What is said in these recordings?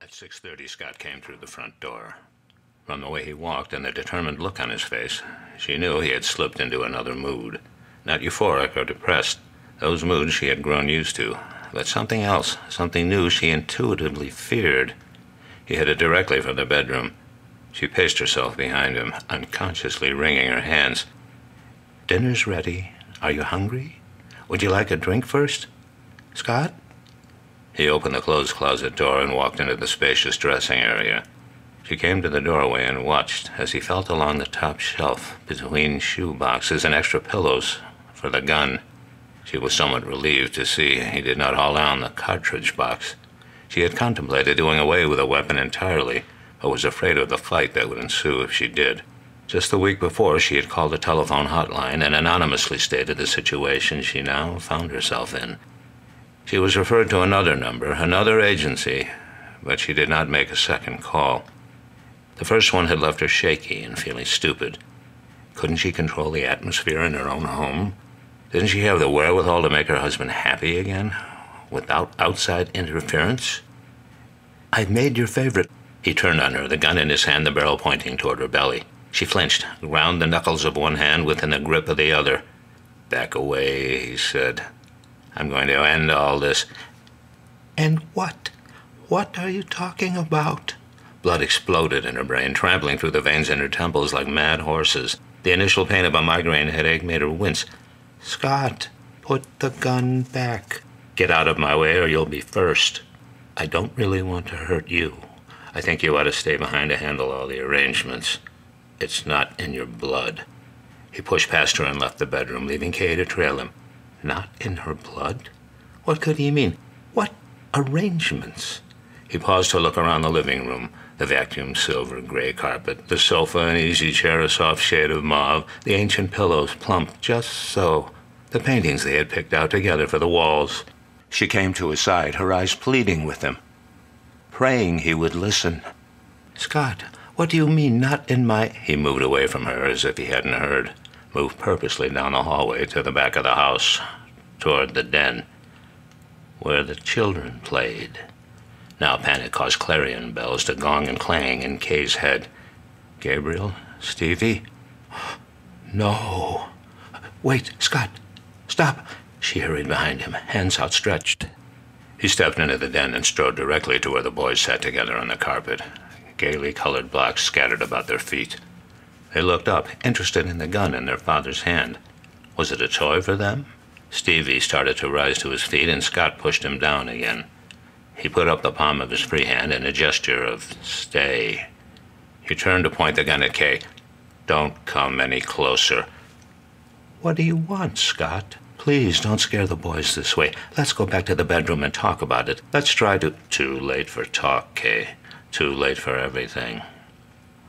At 6:30, Scott came through the front door. From the way he walked and the determined look on his face, she knew he had slipped into another mood. Not euphoric or depressed. Those moods she had grown used to. But something else, something new she intuitively feared. He headed directly for the bedroom. She paced herself behind him, unconsciously wringing her hands. "Dinner's ready. Are you hungry? Would you like a drink first? Scott?" He opened the closed closet door and walked into the spacious dressing area. She came to the doorway and watched as he felt along the top shelf between shoe boxes and extra pillows for the gun. She was somewhat relieved to see he did not haul down the cartridge box. She had contemplated doing away with a weapon entirely, but was afraid of the fight that would ensue if she did. Just the week before, she had called a telephone hotline and anonymously stated the situation she now found herself in. She was referred to another number, another agency, but she did not make a second call. The first one had left her shaky and feeling stupid. Couldn't she control the atmosphere in her own home? Didn't she have the wherewithal to make her husband happy again, without outside interference? "I've made your favorite." He turned on her, the gun in his hand, the barrel pointing toward her belly. She flinched, ground the knuckles of one hand within the grip of the other. "Back away," he said. "I'm going to end all this." "And what? What are you talking about?" Blood exploded in her brain, trampling through the veins in her temples like mad horses. The initial pain of a migraine headache made her wince. "Scott, put the gun back." "Get out of my way or you'll be first." "I don't really want to hurt you. I think you ought to stay behind to handle all the arrangements. It's not in your blood." He pushed past her and left the bedroom, leaving Kay to trail him. Not in her blood? What could he mean? What arrangements? He paused to look around the living room. The vacuum silver gray carpet, the sofa and easy chair a soft shade of mauve, the ancient pillows plump just so, the paintings they had picked out together for the walls. She came to his side, her eyes pleading with him, praying he would listen. "Scott, what do you mean, not in my—" He moved away from her as if he hadn't heard, moved purposely down the hallway to the back of the house, toward the den, where the children played. Now panic caused clarion bells to gong and clang in Kay's head. Gabriel? Stevie? No. "Wait, Scott. Stop." She hurried behind him, hands outstretched. He stepped into the den and strode directly to where the boys sat together on the carpet, gaily colored blocks scattered about their feet. They looked up, interested in the gun in their father's hand. Was it a toy for them? Stevie started to rise to his feet, and Scott pushed him down again. He put up the palm of his free hand in a gesture of stay. He turned to point the gun at Kay. "Don't come any closer." "What do you want, Scott? Please don't scare the boys this way. Let's go back to the bedroom and talk about it. Let's try to—" "Too late for talk, Kay. Too late for everything.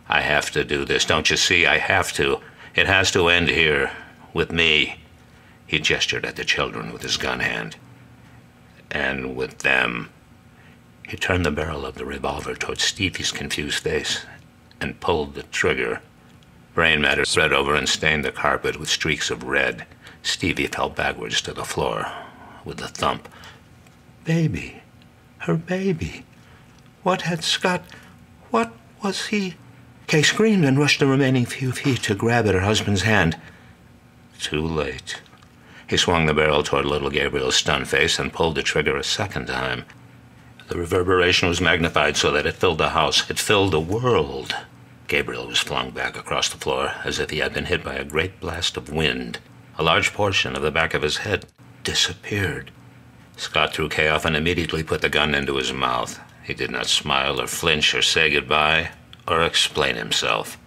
I have to do this, don't you see? I have to. It has to end here, with me." He gestured at the children with his gun hand. "And with them." He turned the barrel of the revolver toward Stevie's confused face and pulled the trigger. Brain matter spread over and stained the carpet with streaks of red. Stevie fell backwards to the floor with a thump. Baby. Her baby. What had Scott... What was he... Kay screamed and rushed the remaining few feet to grab at her husband's hand. Too late. He swung the barrel toward little Gabriel's stunned face and pulled the trigger a second time. The reverberation was magnified so that it filled the house. It filled the world. Gabriel was flung back across the floor as if he had been hit by a great blast of wind. A large portion of the back of his head disappeared. Scott threw Kay off and immediately put the gun into his mouth. He did not smile or flinch or say goodbye or explain himself.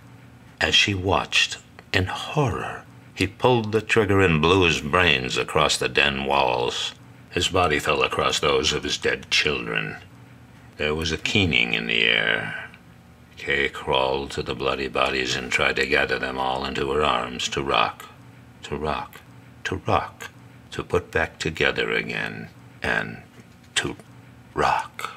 As she watched, in horror, he pulled the trigger and blew his brains across the den walls. His body fell across those of his dead children. There was a keening in the air. Kay crawled to the bloody bodies and tried to gather them all into her arms to rock, to rock, to rock, to put back together again, and to rock.